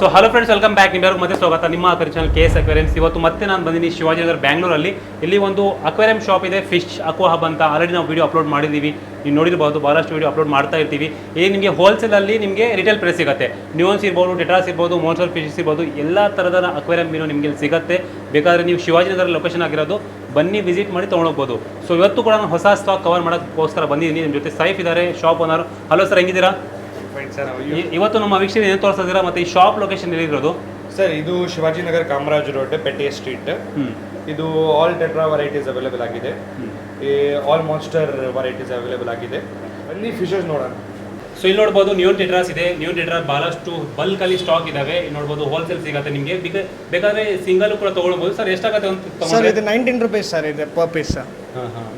So hello friends, welcome back. ನಿಮ್ಮೆಲ್ಲರಿಗೂ ಮತ್ತೆ ಸ್ವಾಗತ ನಿಮ್ಮ ಅಕ್ವೇರಿಯಂ ಚಾನಲ್ KS ಅಕ್ವೇರಿಯಮ್ಸ್. ಇವತ್ತು ಮತ್ತೆ ನಾನು ಬಂದಿದ್ದೀನಿ ಶಿವಾಜಿನಗರ ಬ್ಯಾಂಗ್ಳೂರಲ್ಲಿ. ಇಲ್ಲಿ ಒಂದು ಅಕ್ವೇರಿಯಂ ಶಾಪ್ ಇದೆ, ಫಿಶ್ ಅಕ್ವಾ ಹಬ್ ಅಂತ. ಆಲ್ರೆಡಿ ನಾವು ವಿಡಿಯೋ ಅಪ್ಲೋಡ್ ಮಾಡಿದ್ದೀವಿ, ನೀವು ನೋಡಿರ್ಬೋದು. ಭಾಳಷ್ಟು ವಿಡಿಯೋ ಅಪ್ಲೋಡ್ ಮಾಡ್ತಾ ಇರ್ತೀವಿ. ಇಲ್ಲಿ ನಿಮಗೆ ಹೋಲ್ಸೇಲಲ್ಲಿ ನಿಮಗೆ ರಿಟೇಲ್ ಪ್ರೈಸ್ ಸಿಗುತ್ತೆ. ನ್ಯೂನ್ಸ್ ಇರ್ಬೋದು, ಟೆಟ್ರಾಸ್ ಇರ್ಬೋದು, ಮೋನ್ಸ್ಟರ್ ಫಿಶಸ್ ಇರ್ಬೋದು, ಎಲ್ಲ ಥರದ ಅಕ್ವೇರಿಯಂ ಮೀನು ನಿಮಗೆ ಸಿಗುತ್ತೆ. ಬೇಕಾದರೆ ನೀವು ಶಿವಾಜಿನಗರ ಲೊಕೇಶನ್ ಆಗಿರೋದು ಬನ್ನಿ, ವಿಸಿಟ್ ಮಾಡಿ ತೊಗೊಂಡೋಗ್ಬೋದು. ಸೊ ಇವತ್ತು ಕೂಡ ನಾನು ಹೊಸ ಸ್ಟಾಕ್ ಕವರ್ ಮಾಡೋಕ್ಕೋಸ್ಕರ ಬಂದಿದ್ದೀನಿ. ನಿಮ್ಮ ಜೊತೆ ಸೈಫ್ ಇದ್ದಾರೆ, ಶಾಪ್ ಓನರ್. ಹಲೋ ಸರ್, ಹೆಂಗಿದ್ದೀರಾ? ಇವತ್ತು ನಮ್ಮ ವೀಕ್ಷಣೆ ಏನು ತೋರಿಸ್ತಿದ್ದೀರಾ, ಮತ್ತೆ ಈ ಶಾಪ್ ಲೊಕೇಶನ್ ಎಲ್ಲಿರೋದು? ಸರ್, ಇದು ಶಿವಾಜಿನಗರ್ ಕಾಮರಾಜ್ ರೋಡ್, ಪೆಟ್ಟಿ ಸ್ಟ್ರೀಟ್. ಇದು ಆಲ್ ಟೆಟ್ರಾ ವೆರೈಟೀಸ್ ಅವೈಲೇಬಲ್ ಆಗಿದೆ, ಆಲ್ ಮಾನ್ಸ್ಟರ್ ವೆರೈಟೀಸ್ ಅವೈಲೇಬಲ್ ಆಗಿದೆ. ಅಲ್ಲಿ ಫಿಶಸ್ ನೋಡೋಣ. ಸೊ ಇಲ್ಲಿ ನೋಡ್ಬೋದು, ನ್ಯೂ ಟೆಟ್ರಾಸ್ ಇದೆ. ನ್ಯೂ ಟೆಟ್ರಾ ಬಹಳಷ್ಟು ಬಲ್ಕಲ್ಲಿ ಸ್ಟಾಕ್ ಇದಾವೆ. ನೋಡ್ಬೋದು, ಹೋಲ್ಸೇಲ್ ಸಿಗುತ್ತೆ ನಿಮಗೆ. ಬೇಕಾದ್ರೆ ಸಿಂಗಲ್ ಕೂಡ ತೊಗೊಳ್ಬೋದು. ಸರ್, ಎಷ್ಟಾಗುತ್ತೆ ಅಂತ? ಸರ್, ಇದು 19 ರೂಪೀಸ್ ಸರ್, ಇದೆ ಪರ್ ಪೀಸ್.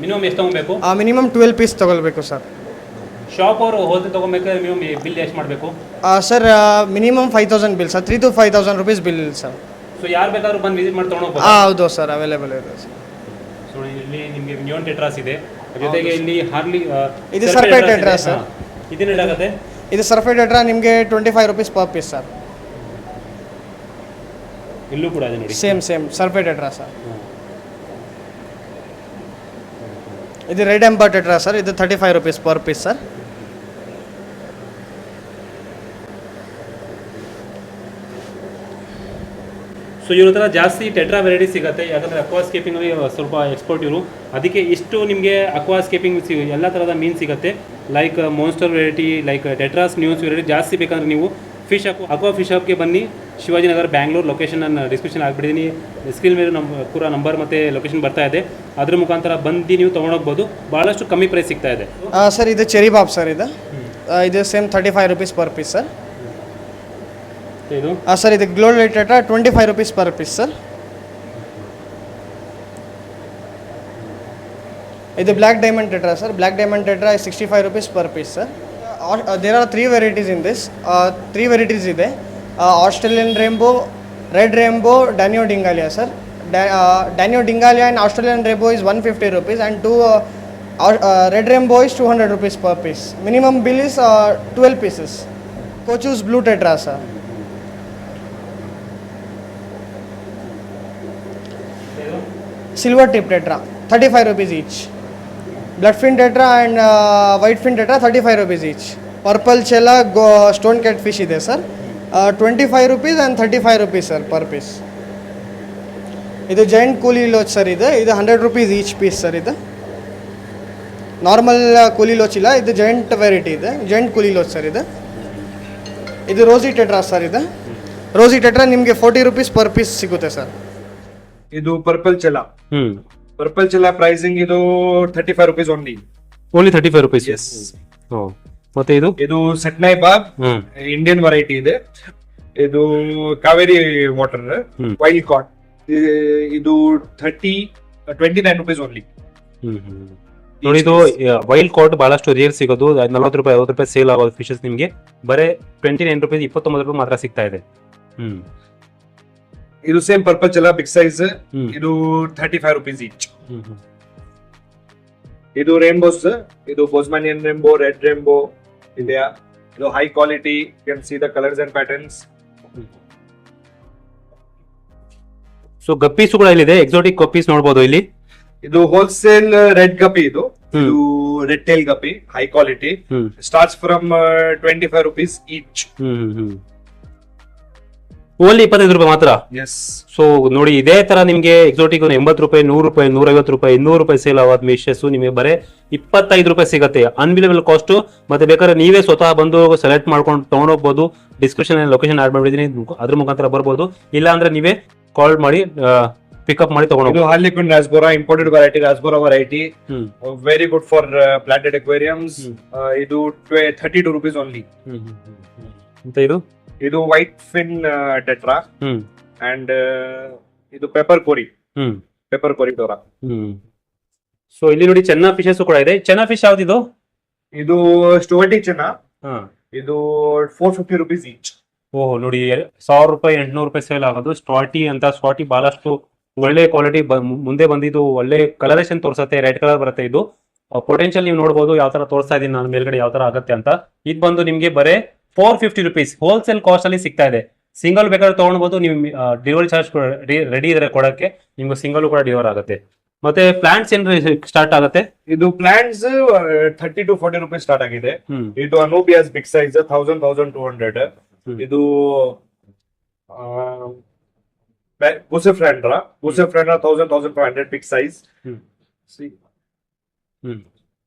ಮಿನಿಮಮ್ ಎಷ್ಟು ತೊಗೊಬೇಕು? ಮಿನಿಮಮ್ 12 ಪೀಸ್ ತೊಗೊಳ್ಬೇಕು ಸರ್. ಶಾಪ್ ಅವರು ಹೋಲ್ಸೇಲ್ ತೊಗೊಬೇಕಾದ್ರೆ ಮಿನಿಮಮ್ ಬಿಲ್ ಎಷ್ಟು ಮಾಡಬೇಕು? Sir, minimum 5000 bill sir, 3,000 to 5,000 rupees bill sir. So ಯಾರು ಬೇಕಾದ್ರೂ ಬಂದು ವಿಸಿಟ್ ಮಾಡಿ ತೊಗೊಂಡೋಗ್ಬೋದು? ಹೌದು ಸರ್, ಅವೈಲೇಬಲ್ ಇದೆ ಸರ್. ಸೊ ಇಲ್ಲಿ ನಿಮಗೆ ನ್ಯೂ ಟೆಟ್ರಾಸ್ ಇದೆ, ಜೊತೆಗೆ ಇಲ್ಲಿ ಹಾರ್ಲಿ ಇದು ಸರ್ಫೆ ಟೆಟ್ರಾ ಸರ್. ಇದೇನು ರೇಟಾಗುತ್ತೆ? ಇದು ಸರ್ಫೆ ಟೆಟ್ರಾ ನಿಮಗೆ 25 ರೂಪೀಸ್ ಪರ್ ಪೀಸ್ ಸರ್. ಇಲ್ಲೂ ಕೂಡ ಇದೆ ನೋಡಿ, ಸೇಮ್ ಸರ್ಫೆ ಟೆಟ್ರಾ ಸರ್. ಇದು ರೆಡ್ ಎಂಬರ್ ಟೆಟ್ರಾ ಸರ್. ಇದು 35 rupees per piece sir. So ಇವ್ರ ಹತ್ರ ಜಾಸ್ತಿ ಟೆಟ್ರಾ ವೆರೈಟಿ ಸಿಗುತ್ತೆ, ಯಾಕಂದರೆ ಅಕ್ವಾಸ್ಕೇಪಿಂಗಲ್ಲಿ ಸ್ವಲ್ಪ ಎಕ್ಸ್ಪರ್ಟ್ ಇವರು. ಅದಕ್ಕೆ ಇಷ್ಟು ನಿಮಗೆ ಅಕ್ವಾಸ್ಕೇಪಿಂಗ್ ಎಲ್ಲ ಥರದ ಮೀನು ಸಿಗುತ್ತೆ. Like monster variety, like tetras, news variety ಜಾಸ್ತಿ ಬೇಕಂದ್ರೆ ನೀವು ಅಕ್ವಾ ಫಿಶ್ ಶಾಪ್ಗೆ ಬನ್ನಿ. ಶಿವಾಜಿನಗರ ಬ್ಯಾಂಗ್ಳೂರ್ ಲೊಕೇಶನ್ ನಾನು ಡಿಸ್ಕ್ರಿಪ್ಷನ್ ಆಗಿಬಿಟ್ಟಿದ್ದೀನಿ. ಸ್ಕ್ರೀನ್ ಮೇಲೆ ಪೂರ ನಂಬರ್ ಮತ್ತು ಲೊಕೇಶನ್ ಬರ್ತಾ ಇದೆ. ಅದ್ರ ಮುಖಾಂತರ ಬಂದು ನೀವು ತೊಗೊಂಡೋಗ್ಬೋದು. ಭಾಳಷ್ಟು ಕಮ್ಮಿ ಪ್ರೈಸ್ ಸಿಗ್ತಾ ಇದೆ. ಸರ್, ಇದು ಚೆರಿ ಬಾಬ್ ಸರ್. ಇದು same 35 rupees per piece sir. ಇದು ಸರ್, ಇದು glow light tetra 25 rupees per piece sir. ಇದು black diamond tetra sir. Black diamond tetra 65 rupees per piece sir. There are 3 varieties in this. 3 varieties ಇದೆ: Australian rainbow, red rainbow, danio dangila sir. Danio dangila and Australian rainbow is 150 rupees and 2 red rainbow is 200 rupees per piece. Minimum bill is 12 pieces. Cochu's blue tetra sir. Silver tip tetra 35 rupees each. Blood fin tetra and white fin tetra 35 rupees each. Purple chela stone catfish ಇದೆ sir. 25 rupees and 35 rupees sir per piece. ಇದು giant ಕೂಲಿ ಲೋಚ್ sir. ಇದು 100 rupees each piece sir. ಇದು normal ಕೂಲಿ ಲೋಚ್ ಇಲ್ಲ, ಇದು giant variety ಇದೆ, giant ಕೂಲಿ ಲೋಚ್ ಸರ್. ಇದು ರೋಸಿ ಟೆಟ್ರಾ ಸರ್. ರೋಸಿ ಟೆಟ್ರಾ ನಿಮಗೆ 40 ರೂಪೀಸ್ ಪರ್ ಪೀಸ್ ಸಿಗುತ್ತೆ ಸರ್. ಇದು ಪರ್ಪಲ್ ಚೆಲಾ. ಪರ್ಪಲ್ ಚೆಲಾ ಪ್ರೈಸಿಂಗ್ ಇದು 35 ರೂಪೀಸ್ ಓನ್ಲಿ 35 ರೂಪೀಸ್. ಮತ್ತೆ ಇದು ಸಟ್ನೈ ಬಾಬ್, ಇಂಡಿಯನ್ ವೆರೈಟಿ ಇದೆ. ಇದು ಕಾವೇರಿ ವಾಟರ್, ವೈಲ್ಡ್ ಕಾಟ್. ಇದು 29 ರೂಪೀಸ್ ಓನ್ಲಿ. ನೋಡಿ, ಇದು ವೈಲ್ಡ್ ಕಾಟ್ ಬಹಳಷ್ಟು ರೇರ್ ಸಿಗೋದು. 40 ರೂಪಾಯಿ 50 ರೂಪಾಯಿ ಸೇಲ್ ಆಗೋದು ಫಿಶಸ್ ನಿಮಗೆ ಬರೇ 29 ರೂಪೀಸ್ 29 ರೂಪಾಯಿ ಮಾತ್ರ ಸಿಗ್ತಾ ಇದೆ. ಇದು ಸೇಮ್ ಪರ್ಪಲ್ ಚೆಲಾ ಬಿಗ್ ಸೈಜ್. ಇದು 35 ರೂಪೀಸ್ ಈಚ್. ಇದು ರೇನ್ಬೋಸ್. ಇದು ಬೋಸ್ಮಾನಿಯನ್ ರೇನ್ಬೋ, ರೆಡ್ ರೇನ್ಬೋ ಇದೆಯಾ. ಇದು high quality. You can see the colours and patterns. So guppies ಕೂಡ ಇಲ್ಲಿದೆ, ಎಕ್ಸಾಟಿಕ್ ಗಪ್ಪೀಸ್ ನೋಡಬಹುದು ಇಲ್ಲಿ. ಇದು ಹೋಲ್ಸೇಲ್ ರೆಡ್ ಗಪ್ಪಿ. ಇದು red tail guppy, high quality. Starts from 25 rupees each. Only 25 ರೂಪಾಯಿ ಮಾತ್ರ. ಎಸ್. ಸೊ ನೋಡಿ, ಇದೇ ತರ ನಿಮ್ಗೆ ಎಕ್ಸಾಟಿಕ್ 80 ರೂಪಾಯಿ, 100 ರೂಪಾಯಿ, 150 ರೂಪಾಯಿ, 200 ರೂಪಾಯಿ ಸೇಲ್ ಆಗೋದು ಮಿಶಸ್ ನಿಮಗೆ ಬರೇ 25 ರೂಪಾಯಿ ಸಿಗುತ್ತೆ. ಅನ್ಬಿಲೇಬಲ್ ಕಾಸ್ಟ್. ಮತ್ತೆ ಬೇಕಾದ್ರೆ ನೀವೇ ಸ್ವತಃ ಬಂದು ಸೆಲೆಕ್ಟ್ ಮಾಡ್ಕೊಂಡು ತಗೊಂಡೋಗ್ಬೋದು. ಡಿಸ್ಕ್ರಿಪ್ಷನ್ ಲೊಕೇಶನ್ ಆಡ್ ಮಾಡಿದೀನಿ, ಅದ್ರ ಮುಖಾಂತರ ಬರ್ಬೋದು. ಇಲ್ಲ ಅಂದ್ರೆ ನೀವೇ ಕಾಲ್ ಮಾಡಿ ಪಿಕಪ್ ಮಾಡಿ ತಗೊಂಡು. ಇದು harlequin rasbora, imported variety, rasbora variety. Very good for planted aquariums. ಇದು 32 ರೂಪೀಸ್ ಓನ್ಲಿ. ಮತ್ತೆ ಇದು ವೈಟ್ ಫಿನ್ ಟೆಟ್ರಾ ಅಂಡ್ ಇದು ಪೆಪರ್ ಕೋರಿ ಡೋರಾ. ಸೊ ಇಲ್ಲಿ ನೋಡಿ, ಚೆನ್ನ ಫಿಶಸ್ ಕೂಡ ಇದೆ. ಚೆನ್ನ ಫಿಶ್ ಯಾವ್ದು? ಇದು ಸ್ಟೋಟಿ ಚೆನ್ನ. ಇದು 450 ರೂಪೀಸ್ ಈಚ್. ಓಹ್ ನೋಡಿ, 1000 ರೂಪಾಯಿ 800 ರೂಪಾಯಿ ಸೇಲ್ ಆಗೋದು ಸ್ಟಾಟಿ ಅಂತ. ಸ್ಟಾಟಿ ಬಹಳಷ್ಟು ಒಳ್ಳೆ ಕ್ವಾಲಿಟಿ ಮುಂದೆ ಬಂದಿದ್ದು, ಒಳ್ಳೆ ಕಲರೇಷನ್ ತೋರಿಸುತ್ತೆ, ರೆಡ್ ಕಲರ್ ಬರುತ್ತೆ. ಇದು ಪೊಟೆನ್ಶಿಯಲ್ ನೀವು ನೋಡಬಹುದು ಯಾವ ತರ ತೋರಿಸ್ತಾ ಇದೀನಿ ನಾನು ಮೇಲ್ಗಡೆ ಯಾವ ತರ ಆಗುತ್ತೆ ಅಂತ. ಇದು ಬಂದು ನಿಮ್ಗೆ ಬರೇ 450 rupees ಹೋಲ್ಸೇಲ್ ಕಾಸ್ಟ್ ಅಲ್ಲಿ ಸಿಗ್ತಾ ಇದೆ. ಸಿಂಗಲ್ ಬೇಕಾದ್ರೆ ತೊಗೊಳ್ಬೋದು, ನೀವು ಡೆಲಿವರಿ ಚಾರ್ಜ್ ರೆಡಿ ಇದ್ರೆ ಕೊಡೋಕ್ಕೆ, ನಿಮ್ಗೆ ಸಿಂಗಲ್ ಕೂಡ ಡೆಲಿವರ್ ಆಗುತ್ತೆ. ಮತ್ತೆ ಪ್ಲಾಂಟ್ಸ್ ಏನ್ ಸ್ಟಾರ್ಟ್ ಆಗುತ್ತೆ? ಇದು ಪ್ಲಾಂಟ್ಸ್ 30 to 40 rupees ಸ್ಟಾರ್ಟ್ ಆಗಿದೆ. ಇದು ಅನೋಬಿಯಾಸ್ ಬಿಗ್ ಸೈಜ್ 1200. ಇದು ಬುಸೆಫ್ರಾಂಡ್ರಾ 1500 ಬಿಗ್ ಸೈಜ್.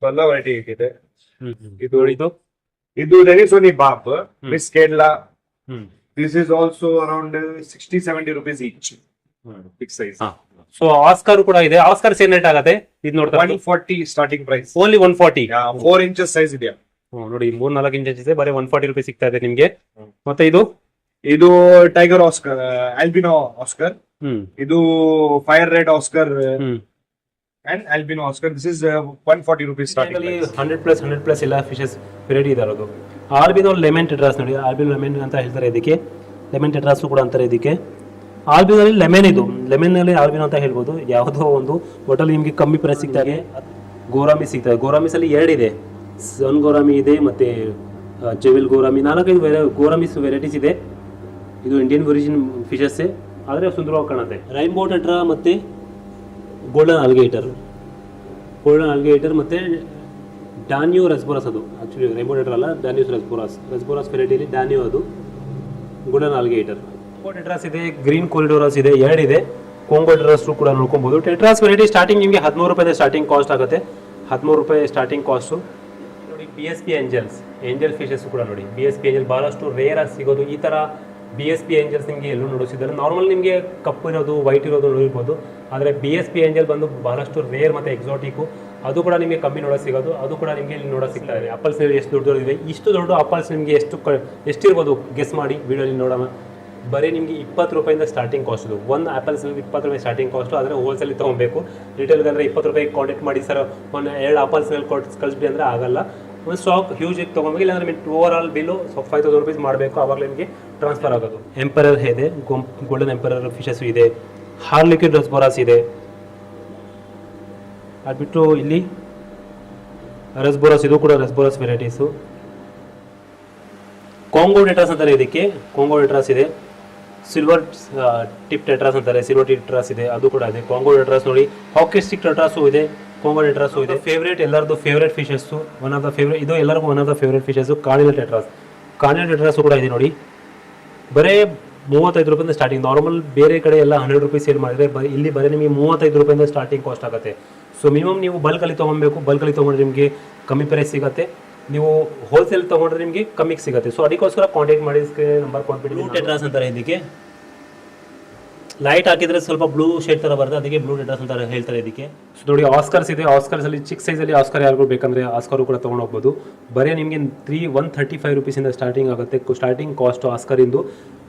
ಎಲ್ಲ ವೆರೈಟಿ ಇದೆ. ಇದು ಡೆನಿಸೋನಿ ಬಾಬ್ miss Kerala. This is also around 60-70 rupees each big size. So oscar ಕೂಡ ಇದೆ. ಆಸ್ಕರ್ ಏನ್ ರೇಟ್ ಆಗುತ್ತೆ? ಇದು ನೋಡ್ತಾ 140 starting price. Only 140. 4 inches size ಇದೆಯಾ ನೋಡಿ, 3-4 ಇಂಚಸ್ ಇದೆ, ಬರೀ 140 ರೂಪಾಯಿ ಸಿಗ್ತಾ ಇದೆ ನಿಮ್ಗೆ. ಮತ್ತೆ ಇದು ಟೈಗರ್ ಆಸ್ಕರ್, ಆಲ್ಬಿನೋ ಆಸ್ಕರ್. ಇದು fire red Oscar and albino Oscar. This is 140 rupees starting. 100+ ಎಲ್ಲ fishes variety ಇದಾರೋದು. Albino lemon tetras ನೋಡಿ, ಆಲ್ಬಿನೋ ಲೆಮನ್ ಅಂತ ಹೇಳ್ತಾರೆ ಇದಕ್ಕೆ, ಲೆಮನ್ ಟೆಟ್ರಾಸ್ ಕೂಡ ಅಂತಾರೆ ಇದಕ್ಕೆ. ಆಲ್ಬಿನಲ್ಲಿ ಲೆಮನ್, ಇದು ಲೆಮನ್ ನಲ್ಲಿ ಆಲ್ಬಿನೋ ಅಂತ ಹೇಳ್ಬೋದು. ಯಾವುದೋ ಒಂದು ಹೋಟೆಲ್ ನಿಮ್ಗೆ ಕಮ್ಮಿ ಪ್ರೈಸ್ ಸಿಗ್ತಾರೆ. ಗೋರಾಮಿ ಸಿಗ್ತದೆ. ಗೋರಾಮಿಸ್ ಅಲ್ಲಿ 2 ಇದೆ, ಸನ್ ಗೋರಾಮಿ ಇದೆ ಮತ್ತೆ ಜೆವಿಲ್ ಗೋರಾಮಿ, 4-5 ಗೋರಾಮಿಸ್ ವೆರೈಟೀಸ್ ಇದೆ. ಇದು ಇಂಡಿಯನ್ ಒರಿಜಿನ್ ಫಿಶಸ್ ಆದರೆ ಸುಂದರವಾಗಿ ಕಾಣುತ್ತೆ. ರೈನ್ಬೋ ಟೆಟ್ರಾ ಮತ್ತೆ ಗೋಲ್ಡನ್ ಆಲ್ಗೇಟರ್ ಮತ್ತೆ ಡ್ಯಾನ್ಯೂ ರೆಸ್ಬೋರಸ್. ಅದು ಆಕ್ಚುಲಿ ರೈನ್ಬೋ ಟೆಟ್ರಾ ಅಲ್ಲ, ಡ್ಯಾನ್ಯೂಸ್ ರೆಸ್ಬೋರಸ್ ವೆರೈಟಿಲಿ ಡ್ಯಾನ್ಯೂ, ಅದು ಗೋಲ್ಡನ್ ಆಲ್ಗೇಟರ್. ಟೆಟ್ರಾಸ್ ಇದೆ, ಗ್ರೀನ್ ಕೊರಿಡೋರಸ್ ಇದೆ, 2 ಇದೆ. ಕೊಂಗೋ ಟೆಟ್ರಾಸ್ ಕೂಡ ನೋಡ್ಕೊಬಹುದು. ಟೆಟ್ರಾಸ್ ವೆರೈಟಿ ಸ್ಟಾರ್ಟಿಂಗ್ ನಿಮಗೆ 13 ರೂಪಾಯಿ ಸ್ಟಾರ್ಟಿಂಗ್ ಕಾಸ್ಟ್ ಆಗುತ್ತೆ. 13 ರೂಪಾಯಿ ಸ್ಟಾರ್ಟಿಂಗ್ ಕಾಸ್ಟು. ನೋಡಿ BSP ಏಂಜಲ್ ಫಿಶಸ್ ಕೂಡ ನೋಡಿ. BSP ಏಂಜಲ್ ಬಹಳಷ್ಟು ರೇರ್ ಆಗಿ ಸಿಗೋದು. ಈ ತರ BSP ಏಂಜಲ್ಸ್ ನಿಮಗೆ ಎಲ್ಲೂ ನೋಡಿಸಿದ್ದಾರೆ. ನಾರ್ಮಲ್ ನಿಮಗೆ ಕಪ್ಪು ಇರೋದು, ವೈಟ್ ಇರೋದು ನೋಡಿರ್ಬೋದು. ಆದರೆ BSP ಏಂಜಲ್ ಬಂದು ಬಹಳಷ್ಟು ರೇರ್ ಮತ್ತು ಎಕ್ಸಾಟಿಕ್ಕು. ಅದು ಕೂಡ ನಿಮಗೆ ಕಮ್ಮಿ ನೋಡೋ ಸಿಗೋದು. ಅದು ಕೂಡ ನಿಮಗೆ ಇಲ್ಲಿ ನೋಡೋ ಸಿಗ್ತಾ ಇದೆ. ಅಪಲ್ಸ್ ಎಷ್ಟು ದೊಡ್ಡದಿದೆ, ಇಷ್ಟು ದೊಡ್ಡ ಅಪಲ್ಸ್ ನಿಮಗೆ ಎಷ್ಟಿರ್ಬೋದು ಗೆಸ್ ಮಾಡಿ ವಿಡಿಯೋಲಿ ನೋಡೋಣ. ಬರೀ ನಿಮಗೆ 20 ರೂಪಾಯಿಂದ ಸ್ಟಾರ್ಟಿಂಗ್ ಕಾಸ್ಟ್. ಇದು ಒಂದು ಆ್ಯಪಲ್ಸ್ 20 ರೂಪಾಯಿ ಸ್ಟಾರ್ಟಿಂಗ್ ಕಾಸ್ಟು. ಆದರೆ ಹೋಲ್ಸೇಲಿ ತೊಗೊಬೇಕು. ರಿಟೇಲ್ಗೆ ಅಂದರೆ 20 ರೂಪಾಯಿಗೆ ಕಾಂಟ್ಯಾಕ್ಟ್ ಮಾಡಿ ಸರ್ ಒಂದು 2 ಆಪಲ್ಸ್ನಲ್ಲಿ ಕಳಿಸ್ಬಿಡಿ ಅಂದರೆ ಆಗಲ್ಲ. ಒಂದು ಸ್ಟಾಕ್ ಹ್ಯೂಜಿಗೆ ತೊಗೊಬೇಕು. ಇಲ್ಲಾಂದರೆ ಓವರ್ ಆಲ್ ಬಿಲ್ಲು 5000 ರೂಪೀಸ್ ಮಾಡಬೇಕು, ಆವಾಗಲೇ ನಿಮಗೆ ಟ್ರಾನ್ಸ್ಫರ್ ಆಗೋದು. ಎಂಪರರ್ ಇದೆ, ಗೋಲ್ಡನ್ ಎಂಪರರ್ ಫಿಶಸ್ಸು ಇದೆ. ಹಾರ್ಲಿಕ್ವಿಡ್ ರೆಸ್ಬೋರಾಸ್ ಇದೆ. ಅದ್ಬಿಟ್ಟು ಇಲ್ಲಿ ರೆಸ್ಬೋರಾಸ್, ಇದು ಕೂಡ ರೆಸ್ಬೋರಾಸ್ ವೆರೈಟೀಸು. ಕಾಂಗೋ ಟೆಟ್ರಾಸ್ ಅಂತಾರೆ ಇದಕ್ಕೆ. ಕಾಂಗೋ ಟೆಟ್ರಾಸ್ ಇದೆ. ಸಿಲ್ವರ್ ಟಿಪ್ ಟೆಟ್ರಾಸ್ ಅಂತಾರೆ, ಸಿಲ್ವರ್ ಟಿಪ್ ಟೆಟ್ರಾಸ್ ಇದೆ, ಅದು ಕೂಡ ಇದೆ. ಕಾಂಗೋ ಟೆಟ್ರಾಸ್ ನೋಡಿ, ಹಾಕಿ ಸ್ಟಿಕ್ ಟೆಟ್ರಾಸು ಇದೆ, ಕಾಂಗೋ ಟೆಟ್ರಾಸು ಇದೆ. ಫೇವ್ರೇಟ್, ಎಲ್ಲರದು favourite fishes, one of the favourite, ಇದು ಎಲ್ಲರಿಗೂ one of the favourite fishes. Cardinal tetras ಕೂಡ ಇದೆ ನೋಡಿ. ಬರೀ 35 ರೂಪಾಯಿಂದ ಸ್ಟಾರ್ಟಿಂಗ್. ನಾರ್ಮಲ್ ಬೇರೆ ಕಡೆ ಎಲ್ಲ 100 ರೂಪೀಸ್ ಸೇಲ್ ಮಾಡಿದ್ರೆ ಇಲ್ಲಿ ಬರೀ ನಿಮಗೆ 35 ರೂಪಾಯಿಂದ ಸ್ಟಾರ್ಟಿಂಗ್ ಕಾಸ್ಟ್ ಆಗುತ್ತೆ. ಸೊ ಮಿನಿಮಮ್ ನೀವು ಬಲ್ಕಲ್ಲಿ ತೊಗೊಬೇಕು. ಬಲ್ಕಲ್ಲಿ ತೊಗೊಂಡ್ರೆ ನಿಮಗೆ ಕಮ್ಮಿ ಪ್ರೈಸ್ ಸಿಗುತ್ತೆ. ನೀವು ಹೋಲ್ಸೇಲ್ ತೊಗೊಂಡ್ರೆ ನಿಮಗೆ ಕಮ್ಮಿಗೆ ಸಿಗುತ್ತೆ. ಸೊ ಅದಕ್ಕೋಸ್ಕರ ಕಾಂಟ್ಯಾಕ್ಟ್ ಮಾಡಿ, ಸ್ಕ್ರೀನ್ ನಂಬರ್ ಕೊಟ್ಬಿಟ್ಟು. ಬ್ಲೂ ಟೆಟ್ರಾಸ್ ಅಂತಾರೆ ಇದಕ್ಕೆ. ಲೈಟ್ ಹಾಕಿದ್ರೆ ಸ್ವಲ್ಪ ಬ್ಲೂ ಶೇಡ್ ಥರ ಬರುತ್ತೆ, ಅದಕ್ಕೆ ಬ್ಲೂ ಟೆಟ್ರಾಸ್ ಅಂತ ಹೇಳ್ತಾರೆ ಇದಕ್ಕೆ. ಸೊ ನೋಡಿ ಆಸ್ಕರ್ಸ್ ಇದೆ. ಆಸ್ಕರ್ಸಲ್ಲಿ ಚಿಕ್ಕ ಸೈಜಲ್ಲಿ ಆಸ್ಕರ್ ಯಾರಿಗೂ ಬೇಕಂದರೆ ಆಸ್ಕರು ಕೂಡ ತೊಗೊಂಡು ಹೋಗ್ಬೋದು. ಬರೀ ನಿಮಗೆ 135 ರೂಪೀಸಿಂದ ಸ್ಟಾರ್ಟಿಂಗ್ ಆಗುತ್ತೆ. ಸ್ಟಾರ್ಟಿಂಗ್ ಕಾಸ್ಟು ಆಸ್ಕರಿಂದು.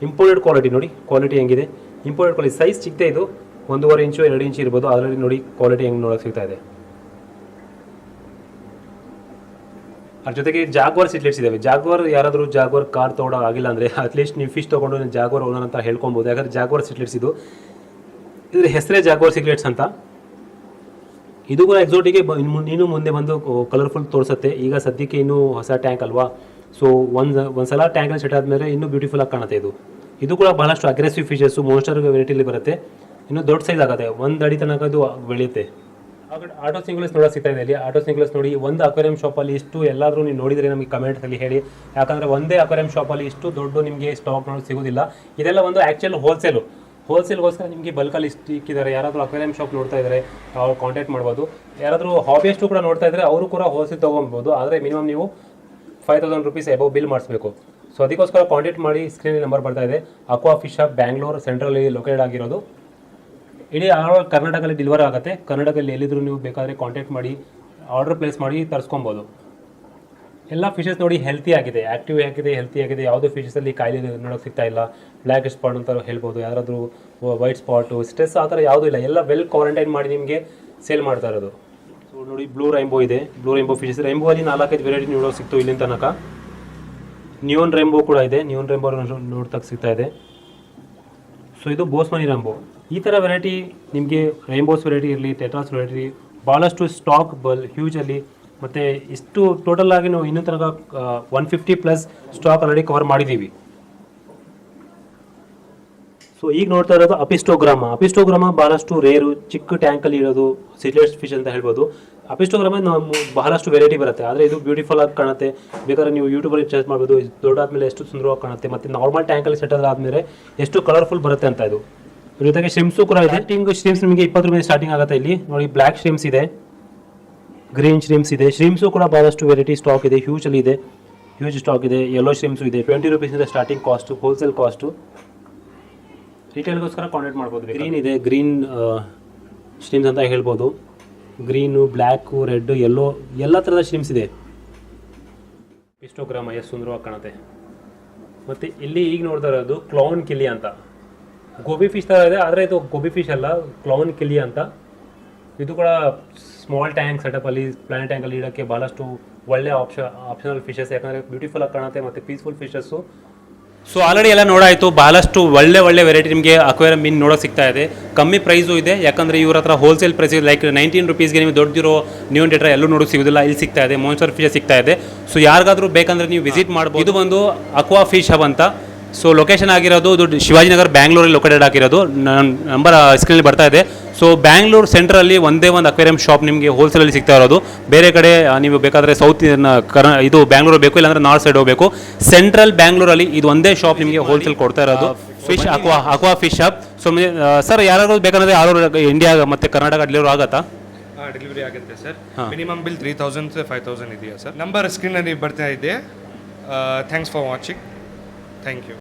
ಇಂಪೋರ್ಟೆಡ್ ಕ್ವಾಲಿಟಿ ನೋಡಿ, ಕ್ವಾಲಿಟಿ ಹೆಂಗಿದೆ. ಇಂಪೋರ್ಟೆಡ್ ಕ್ವಾಲಿಟಿ ಸೈಜ್ ಚಿಕ್ಕದೇ, ಇದು 1.5 ಇಂಚು 2 ಇಂಚು ಇರ್ಬೋದು. ಅದರಲ್ಲಿ ನೋಡಿ ಕ್ವಾಲಿಟಿ ಹೆಂಗೆ ನೋಡೋಕೆ ಸಿಗ್ತಾ ಇದೆ. ಅದ್ರ ಜೊತೆಗೆ ಜಾಗ್ವಾರ್ ಸಿಗ್ಲೆಟ್ಸ್ ಇದಾವೆ. ಜಾಗ್ವಾರ್ ಯಾರಾದರೂ ಜಾಗ್ವಾರ್ ಕಾರ್ ತೊಗೊಳೋ ಆಗಿಲ್ಲ ಅಂದರೆ ಅಟ್ಲೀಸ್ಟ್ ನೀವು ಫಿಶ್ ತೊಗೊಂಡು ಜಾಗ್ವಾರ್ ಓನರ್ ಅಂತ ಹೇಳ್ಕೊಬೋದು. ಯಾಕಂದರೆ ಜಾಗ್ವಾರ್ ಸಿಗ್ಲೆಟ್ಸ್ ಇದು, ಇದ್ರ ಹೆಸರೇ ಜಾಗ್ವಾರ್ ಸಿಗ್ಲೆಟ್ಸ್ ಅಂತ. ಇದು ಕೂಡ ಎಕ್ಸೋಟಿಗೆ ಇನ್ನೂ ಮುಂದೆ ಬಂದು ಕಲರ್ಫುಲ್ ತೋರಿಸುತ್ತೆ. ಈಗ ಸದ್ಯಕ್ಕೆ ಇನ್ನೂ ಹೊಸ ಟ್ಯಾಂಕ್ ಅಲ್ವಾ. ಸೊ ಒಂದ್ಸಲ ಟ್ಯಾಂಕಲ್ಲಿ ಸೆಟ್ ಆದಮೇಲೆ ಇನ್ನೂ ಬ್ಯೂಟಿಫುಲ್ ಆಗಿ ಕಾಣುತ್ತೆ ಇದು. ಇದು ಕೂಡ ಬಹಳಷ್ಟು ಅಗ್ರೆಸಿವ್ ಫಿಶಸ್ಸು, ಮೋನ್ಸ್ಟರ್ ವೆರೈಟಿಲಿ ಬರುತ್ತೆ. ಇನ್ನೂ ದೊಡ್ಡ ಸೈಜ್ ಆಗುತ್ತೆ, 1 ಅಡಿ ತನಕ ಇದು ಬೆಳೆಯುತ್ತೆ. ಆಟೋ ಸಿಂಗ್ಲೆಸ್ ನೋಡೋಕೆ ಸಿಗ್ತಾ ಇದೆ ಇಲ್ಲಿ. ಆಟೋ ಸಿಂಗ್ಲೆಸ್ ನೋಡಿ, ಒಂದು ಅಕ್ವೇರಿಯಂ ಶಾಪಲ್ಲಿ ಇಷ್ಟು ಎಲ್ಲಾದರೂ ನೀವು ನೋಡಿದರೆ ನಮಗೆ ಕಮೆಂಟ್ಸಲ್ಲಿ ಹೇಳಿ. ಯಾಕಂದರೆ ಒಂದೇ ಅಕ್ವೇರಿಯಂ ಶಾಪಲ್ಲಿ ಇಷ್ಟು ದೊಡ್ಡ ನಿಮಗೆ ಸ್ಟಾಕ್ ನೋಡೋಕೆ ಸಿಗೋದಿಲ್ಲ. ಇದೆಲ್ಲ ಒಂದು ಆ್ಯಕ್ಚುಲ್ ಹೋಲ್ಸೇಲ್ಗೋಸ್ಕರ ನಿಮಗೆ ಬಲ್ಕಲ್ಲಿ ಇಷ್ಟು ಇಕ್ಕಿದ್ದಾರೆ. ಯಾರಾದರೂ ಅಕ್ವೇರಿಯಂ ಶಾಪ್ ನೋಡ್ತಾ ಇದ್ದಾರೆ ಅವ್ರು ಕಾಂಟ್ಯಾಕ್ಟ್ ಮಾಡ್ಬೋದು. ಯಾರಾದರೂ ಹಾಬಿಯಸ್ಟು ಕೂಡ ನೋಡ್ತಾ ಇದ್ದರೆ ಅವರು ಕೂಡ ಹೋಲ್ಸೇಲ್ ತೊಗೊಬೋದು. ಆದರೆ ಮಿನಿಮಮ್ ನೀವು 5000 ರೂಪೀಸ್ ಎಬೋ ಬಿಲ್ ಮಾಡಿಸ್ಬೇಕು. ಸೊ ಅದಕ್ಕೋಸ್ಕರ ಕಾಂಟ್ಯಾಕ್ಟ್ ಮಾಡಿ. ಸ್ಕ್ರೀನ್ ನಂಬರ್ ಬರ್ತಾ ಇದೆ. ಅಕ್ವಾ ಫಿಶ್ ಶಾಪ್ ಬ್ಯಾಂಗ್ಳೂರ್ ಸೆಂಟ್ರಲ್ಲಿ ಲೊಕೇಟೆಡ್ ಆಗಿರೋದು. ಇಡೀ ಕರ್ನಾಟಕದಲ್ಲಿ ಡೆಲಿವರ್ ಆಗುತ್ತೆ. ಕರ್ನಾಟಕದಲ್ಲಿ ಎಲ್ಲಿದ್ದರೂ ನೀವು ಬೇಕಾದರೆ ಕಾಂಟ್ಯಾಕ್ಟ್ ಮಾಡಿ, ಆರ್ಡರ್ ಪ್ಲೇಸ್ ಮಾಡಿ ತರಿಸ್ಕೊಬೋದು. ಎಲ್ಲ ಫಿಶಸ್ ನೋಡಿ ಹೆಲ್ತಿ ಆಗಿದೆ, ಆ್ಯಕ್ಟಿವ್ ಆಗಿದೆ, ಹೆಲ್ತಿ ಆಗಿದೆ. ಯಾವುದೇ ಫಿಶಸಲ್ಲಿ ಕಾಯಿಲೆ ನೋಡೋಕೆ ಸಿಗ್ತಾ ಇಲ್ಲ. ಬ್ಲ್ಯಾಕ್ ಸ್ಪಾಟ್ ಅಂತ ಹೇಳ್ಬೋದು, ಯಾರಾದರೂ ವೈಟ್ ಸ್ಪಾಟು, ಸ್ಟ್ರೆಸ್ ಆ ಥರ ಯಾವುದೂ ಇಲ್ಲ. ಎಲ್ಲ ವೆಲ್ ಕ್ವಾರಂಟೈನ್ ಮಾಡಿ ನಿಮಗೆ ಸೇಲ್ ಮಾಡ್ತಾ ಇರೋದು. ಸೊ ನೋಡಿ ಬ್ಲೂ ರೈಂಬೋ ಇದೆ. ಬ್ಲೂ ರೈಂಬೋ ಫಿಶಸ್, ರೈಂಬೋ ಅಲ್ಲಿ 4-5 ವೆರೈಟಿ ನೋಡೋಕೆ ಸಿಕ್ತು ಇಲ್ಲಿನ ತನಕ. ನ್ಯೂನ್ ರೈಂಬೋ ಕೂಡ ಇದೆ. ನ್ಯೂನ್ ರೈಂಬೋ ನೋಡ್ತಕ್ಕೆ ಸಿಗ್ತಾ ಇದೆ. ಸೊ ಇದು ಬೋಸ್ಮನಿ ರೈಂಬೋ. ಈ ಥರ ವೆರೈಟಿ ನಿಮಗೆ ರೈಂಬೋಸ್ ವೆರೈಟಿ ಇರಲಿ, ಟೆಟ್ರಾಸ್ ವೆರೈಟಿ ಭಾಳಷ್ಟು ಸ್ಟಾಕ್ ಹ್ಯೂಜಲ್ಲಿ. ಮತ್ತು ಇಷ್ಟು ಟೋಟಲ್ ಆಗಿ ನಾವು ಇನ್ನೂ ತನಕ 150+ ಸ್ಟಾಕ್ ಆಲ್ರೆಡಿ ಕವರ್ ಮಾಡಿದ್ದೀವಿ. ಸೊ ಈಗ ನೋಡ್ತಾ ಇರೋದು ಅಪಿಸ್ಟೋಗ್ರಾಮ ಬಹಳಷ್ಟು ರೇರು, ಚಿಕ್ಕ ಟ್ಯಾಂಕಲ್ಲಿ ಇರೋದು ಸಿಟ್ಲೆಸ್ ಫಿಶ್ ಅಂತ ಹೇಳ್ಬೋದು. ಅಪಿಸ್ಟೋಗ್ರಾಮ ಬಹಳಷ್ಟು ವೆರೈಟಿ ಬರುತ್ತೆ, ಆದರೆ ಇದು ಬ್ಯೂಟಿಫುಲ್ ಆಗಿ ಕಾಣುತ್ತೆ. ಬೇಕಾದ್ರೆ ನೀವು ಯೂಟ್ಯೂಬಲ್ಲಿ ಸರ್ಚ್ ಮಾಡ್ಬೋದು, ದೊಡ್ಡಾದ್ಮೇಲೆ ಎಷ್ಟು ಸುಂದರವಾಗಿ ಕಾಣುತ್ತೆ, ಮತ್ತು ನಾರ್ಮಲ್ ಟ್ಯಾಂಕಲ್ಲಿ ಸೆಟಲ್ ಆದಮೇಲೆ ಎಷ್ಟು ಕಲರ್ಫುಲ್ ಬರುತ್ತೆ ಅಂತ. ಇದು ಜೊತೆಗೆ ಶ್ರಿಮ್ಸು ಕೂಡ ಇದೆ. ಶ್ರಿಮ್ಸ್ ನಿಮಗೆ 20 ರೂಪಾಯಿ ಸ್ಟಾರ್ಟಿಂಗ್ ಆಗುತ್ತೆ. ಇಲ್ಲಿ ನೋಡಿ, ಬ್ಲ್ಯಾಕ್ ಶ್ರಿಮ್ಸ್ ಇದೆ, ಗ್ರೀನ್ ಶ್ರಿಮ್ಸ್ ಇದೆ. ಶ್ರಿಮ್ಸು ಕೂಡ ಬಹಳಷ್ಟು ವೆರೈಟಿ ಸ್ಟಾಕ್ ಇದೆ, ಹ್ಯೂಜ್ ಸ್ಟಾಕ್ ಇದೆ. ಯೆಲ್ಲೋ ಶ್ರಿಮ್ಸು ಇದೆ. 20 ರೂಪೀಸಿಂದ ಸ್ಟಾರ್ಟಿಂಗ್ ಕಾಸ್ಟು, ಹೋಲ್ಸೇಲ್ ಕಾಸ್ಟು. ರಿಟೇಲ್ಗೋಸ್ಕರ ಕಾಂಟ್ಯಾಕ್ಟ್ ಮಾಡ್ಬೋದು. ಗ್ರೀನ್ ಇದೆ, ಗ್ರೀನ್ ಶ್ರಿಮ್ಸ್ ಅಂತ ಹೇಳ್ಬೋದು. ಗ್ರೀನು, ಬ್ಲ್ಯಾಕು, ರೆಡ್, ಯೆಲ್ಲೋ ಎಲ್ಲ ಥರದ ಶ್ರಿಮ್ಸ್ ಇದೆ. ಹಿಸ್ಟೋಗ್ರಾಮ ಎಷ್ಟು ಸುಂದರವಾಗಿ ಕಾಣುತ್ತೆ. ಮತ್ತು ಇಲ್ಲಿ ಈಗ ನೋಡ್ತಾ ಇರೋದು ಕ್ಲೌನ್ ಕಿಲಿ ಅಂತ, ಗೋಬಿ ಫಿಶ್ ಥರ ಇದೆ, ಆದರೆ ಇದು ಗೋಬಿ ಫಿಶ್ ಅಲ್ಲ, ಕ್ಲೌನ್ ಕಿಲಿ ಅಂತ. ಇದು ಕೂಡ ಸ್ಮಾಲ್ ಟ್ಯಾಂಕ್ ಸೆಟಪಲ್ಲಿ, ಪ್ಲಾನೆಟ್ ಟ್ಯಾಂಕಲ್ಲಿ ಇಡೋಕ್ಕೆ ಭಾಳಷ್ಟು ಒಳ್ಳೆ ಆಪ್ಷನಲ್ ಫಿಶಸ್, ಯಾಕಂದರೆ ಬ್ಯೂಟಿಫುಲ್ ಆಗಿ ಕಾಣುತ್ತೆ ಮತ್ತು ಪೀಸ್ಫುಲ್ ಫಿಶಸ್ಸು. ಸೊ ಆಲ್ರೆಡಿ ಎಲ್ಲ ನೋಡಾಯಿತು, ಭಾಳಷ್ಟು ಒಳ್ಳೆ ವೆರೈಟಿ ನಿಮಗೆ ಅಕ್ವೇರಿಯಂ ಮೀನು ನೋಡೋಕೆ ಸಿಗ್ತಾ ಇದೆ. ಕಮ್ಮಿ ಪ್ರೈಸು ಇದೆ, ಯಾಕಂದರೆ ಇವ್ರ ಹತ್ರ ಹೋಲ್ಸೇಲ್ ಪ್ರೈಸ್ ಲೈಕ್ 19 ರೂಪೀಸ್ಗೆ ನಿಮಗೆ ದೊಡ್ಡದಿರೋ ನ್ಯೂ ಟೆಟ್ರಾ ಎಲ್ಲೂ ನೋಡೋಕೆ ಸಿಗೋದಿಲ್ಲ, ಇಲ್ಲಿ ಸಿಗ್ತಾ ಇದೆ. ಮಾನ್ಸ್ಟರ್ ಫಿಶ್ ಸಿಗ್ತಾ ಇದೆ. ಸೊ ಯಾರಿಗಾದ್ರೂ ಬೇಕಂದರೆ ನೀವು ವಿಸಿಟ್ ಮಾಡ್ಬೋದು. ಇದು ಒಂದು ಅಕ್ವಾ ಫಿಶ್ ಹಬ್ ಅಂತ. ಸೊ ಲೊಕೇಶನ್ ಆಗಿರೋದು ಇದು ಶಿವಾಜಿನಗರ್, ಬ್ಯಾಂಗ್ಳೂರಲ್ಲಿ ಲೊಕೇಟೆಡ್ ಆಗಿರೋದು. ನಂಬರ್ ಸ್ಕ್ರೀನಲ್ಲಿ ಬರ್ತಾ ಇದೆ. ಸೊ ಬ್ಯಾಂಗ್ಳೂರು ಸೆಂಟ್ರಲ್ಲಿ ಒಂದೇ ಒಂದು ಅಕ್ವೇರಿಯಂ ಶಾಪ್ ನಿಮಗೆ ಹೋಲ್ಸೇಲಲ್ಲಿ ಸಿಗ್ತಾ ಇರೋದು. ಬೇರೆ ಕಡೆ ನೀವು ಬೇಕಾದರೆ ಸೌತ್ ಇದು ಬ್ಯಾಂಗ್ಳೂರು ಬೇಕು, ಇಲ್ಲಾಂದರೆ ನಾರ್ತ್ ಸೈಡ್ ಹೋಗಬೇಕು. ಸೆಂಟ್ರಲ್ ಬ್ಯಾಂಗ್ಳೂರಲ್ಲಿ ಇದು ಒಂದೇ ಶಾಪ್ ನಿಮಗೆ ಹೋಲ್ಸೇಲ್ ಕೊಡ್ತಾ ಇರೋದು, fish aqua fish shop. So sir, ಯಾರಾದ್ರೂ ಬೇಕಂದರೆ ಆಲ್ ಓವರ್ ಇಂಡಿಯಾ ಮತ್ತು ಕರ್ನಾಟಕ ಡೆಲಿವರಿ ಆಗುತ್ತಾ? ಡೆಲಿವರಿ ಆಗುತ್ತೆ ಸರ್. ಮಿನಿಮಮ್ ಬಿಲ್ 3000 5000 ಇದೆಯಾ ಸರ್? ನಂಬರ್ ಸ್ಕ್ರೀನಲ್ಲಿ ಬರ್ತಾ ಇದೆ. Thanks for watching. Thank you.